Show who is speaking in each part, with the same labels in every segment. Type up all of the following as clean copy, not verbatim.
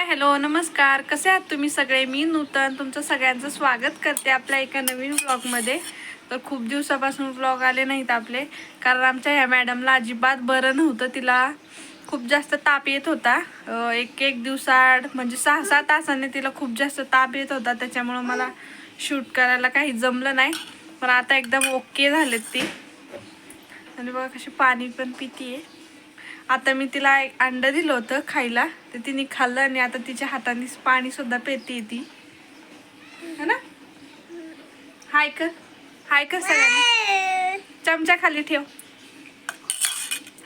Speaker 1: Hello नमस्कार, कसे आहात तुम्ही सगळे? मी नूतन तुमचं सगळ्यांचं स्वागत करते आपल्या एका नवीन व्लॉगमध्ये. तर खूप दिवसापासून व्लॉग आले नाहीत आपले, कारण आमच्या ह्या मॅडमला अजिबात बरं नव्हतं. तिला खूप जास्त ताप येत होता. एक दिवसाआड म्हणजे 6-7 तासाने तिला खूप जास्त ताप येत होता. त्याच्यामुळं मला शूट करायला काही जमलं नाही. पण आता एकदम ओके झालेत ती. आणि बघा कशी पाणी पण पितीये. आता मी तिला एक अंडं दिलं होतं खायला, तर तिने खाल्लं आणि आता तिच्या हाताने पाणी सुद्धा पिते ती, है ना? हाय कर, हाय कर सगळ्यांना. चमचा खाली ठेव,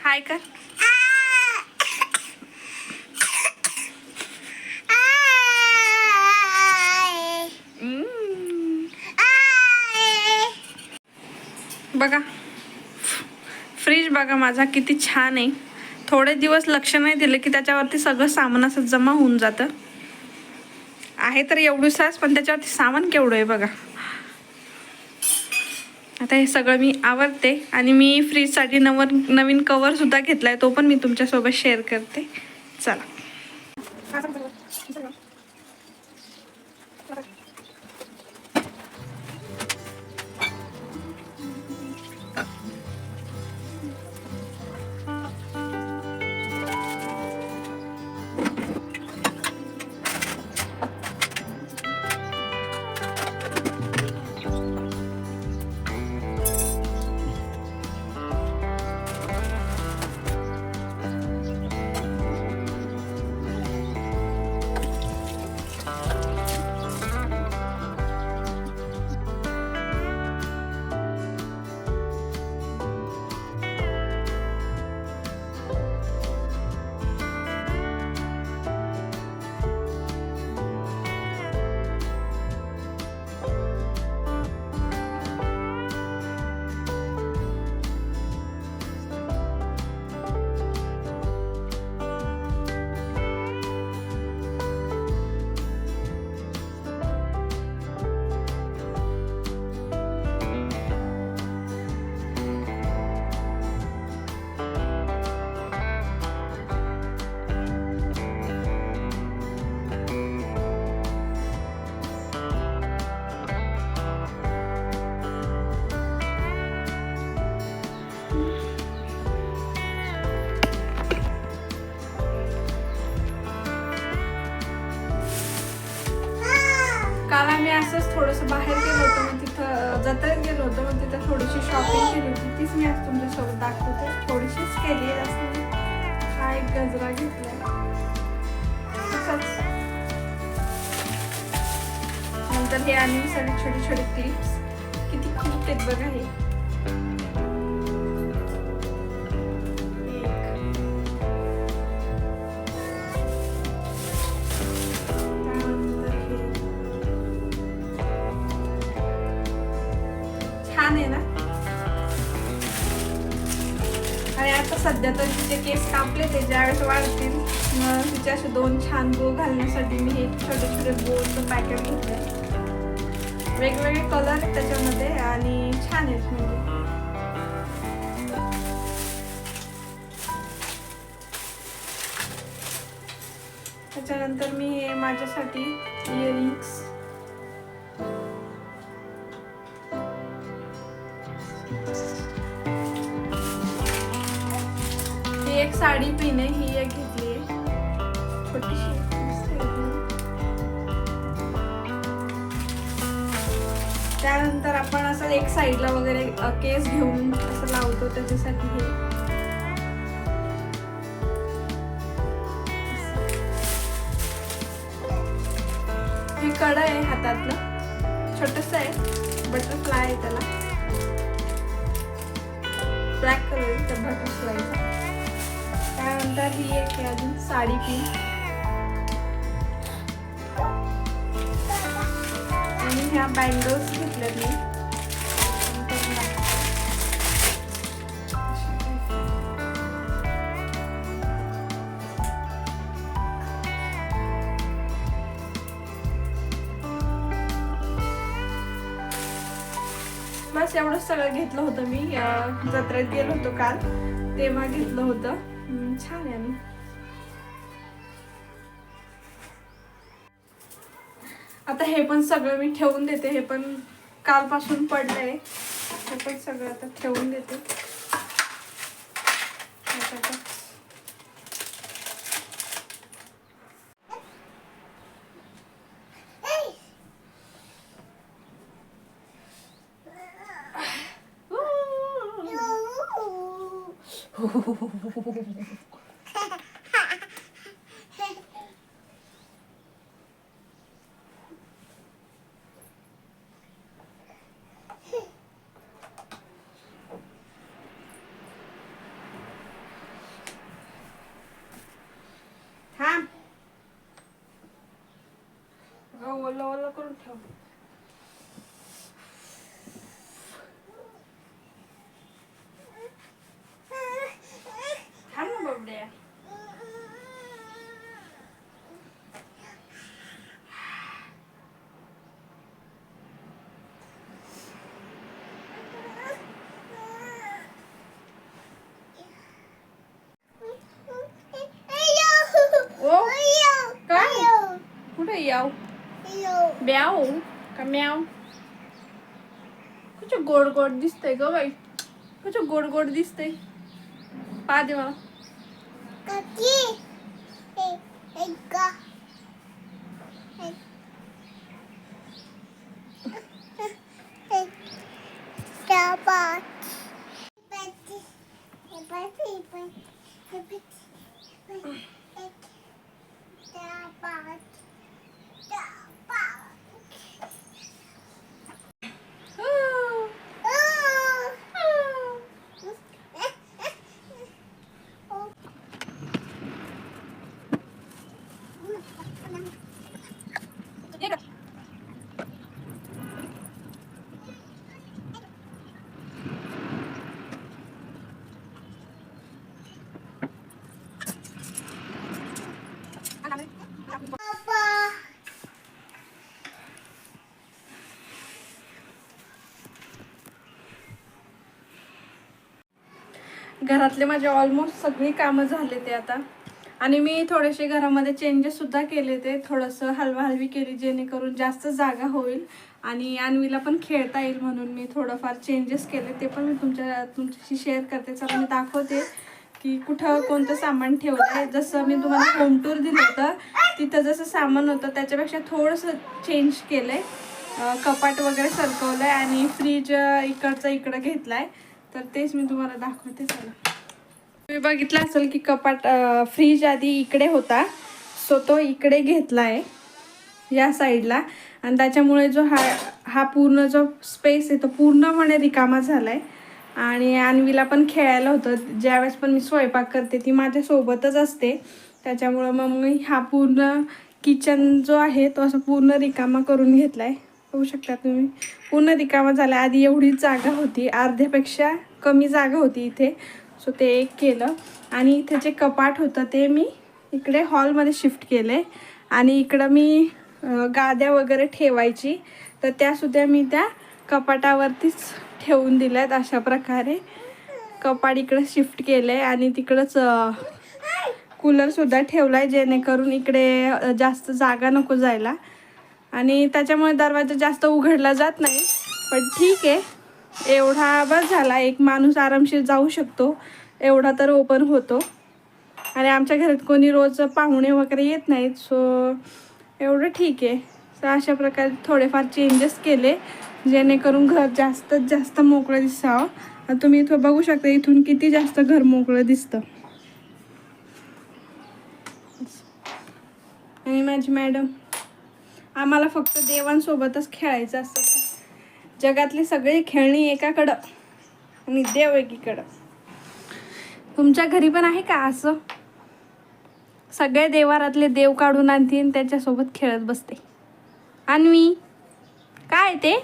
Speaker 1: हाय कर. बघा फ्रीज बघा माझा किती छान आहे. थोडे दिवस लक्ष नाही दिलं की त्याच्यावरती सगळं सामान असं जमा होऊन जातं. आहे तर एवढूसाच, पण त्याच्यावरती सामान केवढं आहे बघा. आता हे सगळं मी आवरते आणि मी फ्रीजसाठी नवीन कवर सुद्धा घेतलाय, तो पण मी तुमच्यासोबत शेअर करते. चला. काल आम्ही असंच थोडंसं बाहेर गेलो होतो, मग तिथं जत्रेत गेलो होतो, मग तिथं थोडीशी शॉपिंग केली होती. तीच मी आज तुमच्यासोबत दाखवते. थोडीशीच केली आहे, असं हा एक गजरा घेतलाय. नंतर हे आणि सगळे छोटे छोटे क्लिप्स किती क्यूट आहेत बघा. हे छान आहे ना? आणि आता सध्या तर तिचे केस कापले, ते ज्यावेळेस वाढतील मग तिचे असे 2 छान बो घालण्यासाठी मी हे छोटे छोटे बोचं पॅकेट घेतलं. वेगवेगळे कलर आहेत त्याच्यामध्ये आणि छान आहेत. म्हणजे त्याच्यानंतर मी हे माझ्यासाठी इयरिंग्स, ही एक साडी पिन आहे, ही एक घेतली आहे छोटीशी. त्यानंतर आपण असं एक साईडला वगैरे केस घेऊन असं लावतो, त्याच्यासाठी हे कड आहे हातातलं, छोटस आहे, बटरफ्लाय आहे त्याला, ब्लॅक कलर त्या बटरफ्लायचा. त्यानंतर ही एक अजून साडी पिन आणि ह्या बँगल्स घेतल्या मी. बस एवढंच सगळं घेतलं होतं मी. जत्रेत गेलो होतो काल, तेव्हा घेतलं होतं. छान आहे. आता हे पण सगळं मी ठेवून देते. हे पण कालपासून पडलंय. हे पण सगळं आता ठेवून देते. ओलं ओलं करून ठेव. थांब ना बबड्या. कुठे याव ब्याव का म्याव? कुछ गोड गोड दिसतंय ग बाई. कुछ गोड गोड दिसतंय. पा दे मला. घरातले माझे ऑलमोस्ट सगळी कामं झाले ते आता. आणि मी थोडेसे घरामध्ये चेंजेस सुद्धा केले. ते थोडंसं हलवाहलवी केली जेणेकरून जास्त जागा होईल आणि अन्वीला पण खेळता येईल म्हणून मी थोडंफार चेंजेस केले. ते पण मी तुमच्याशी शेअर करते. चला मी दाखवते की कुठं कोणतं सामान ठेवलं आहे. जसं मी तुम्हाला होम टूर दिलं होतं तिथं जसं सामान होतं त्याच्यापेक्षा थोडंसं चेंज केलं आहे. कपाट वगैरे सरकवलं आहे आणि फ्रीज इकडचं इकडं घेतलं आहे. तर तेच मी तुम्हाला दाखवते. चला. तुम्ही बघितलं असेल की कपाट फ्रीज आधी इकडे होता, सो तो इकडे घेतला आहे या साईडला. आणि त्याच्यामुळे जो हा पूर्ण जो स्पेस आहे तो पूर्णपणे रिकामा झाला आहे. आणि अन्वीला पण खेळायला होतं. ज्यावेळेस पण मी स्वयंपाक करते ती माझ्यासोबतच असते. त्याच्यामुळं मग मी हा पूर्ण किचन जो आहे तो असं पूर्ण रिकामा करून घेतला आहे. बघू शकता तुम्ही पूर्ण रिकामा झाला. आधी एवढीच जागा होती, अर्ध्यापेक्षा कमी जागा होती इथे. सो ते एक केलं. आणि इथे जे कपाट होतं ते मी इकडे हॉलमध्ये शिफ्ट केले. आणि इकडं मी गाद्या वगैरे ठेवायची तर त्यासुद्धा मी त्या कपाटावरतीच ठेवून दिल्यात. अशा प्रकारे कपाट इकडे शिफ्ट केलं आहे. आणि तिकडंच कूलरसुद्धा ठेवला आहे जेणेकरून इकडे जास्त जागा नको जायला. आणि त्याच्यामुळे दरवाजा जास्त उघडला जात नाही. पण ठीक आहे, एवढा बस झाला. एक माणूस आरामशीर जाऊ शकतो एवढा तर ओपन होतो. आणि आमच्या घरात कोणी रोज पाहुणे वगैरे येत नाहीत, सो एवढं ठीक आहे. तर अशा प्रकारे थोडेफार चेंजेस केले जेणेकरून घर जास्तीत जास्त मोकळं दिसावं. तुम्ही इथं बघू शकता इथून किती जास्त घर मोकळं दिसतं. आणि माझी मॅडम आम्हाला फक्त देवांसोबतच खेळायचं असतं. जगातली सगळी खेळणी एकाकडं आणि देव एकीकडं. तुमच्या घरी पण आहे का असं? सगळे देवारातले देव काढून आणतील त्याच्यासोबत खेळत बसते. अन्वी काय ते?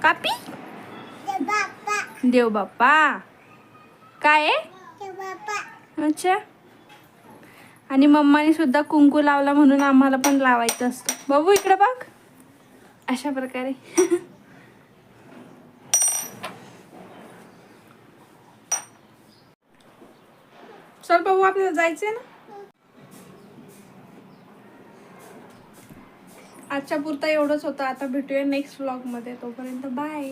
Speaker 1: कापी? देव बाप्पा काय आहे? अच्छा. आणि मम्माने सुद्धा कुंकू लावला म्हणून आम्हाला पण लावायचं असतं. बाबू इकडे बघ. अशा प्रकारे चल बाबू आपल्याला जायचंय ना. आजच्या पुरता एवढंच होतं. आता भेटूया नेक्स्ट व्लॉगमध्ये. तोपर्यंत बाय.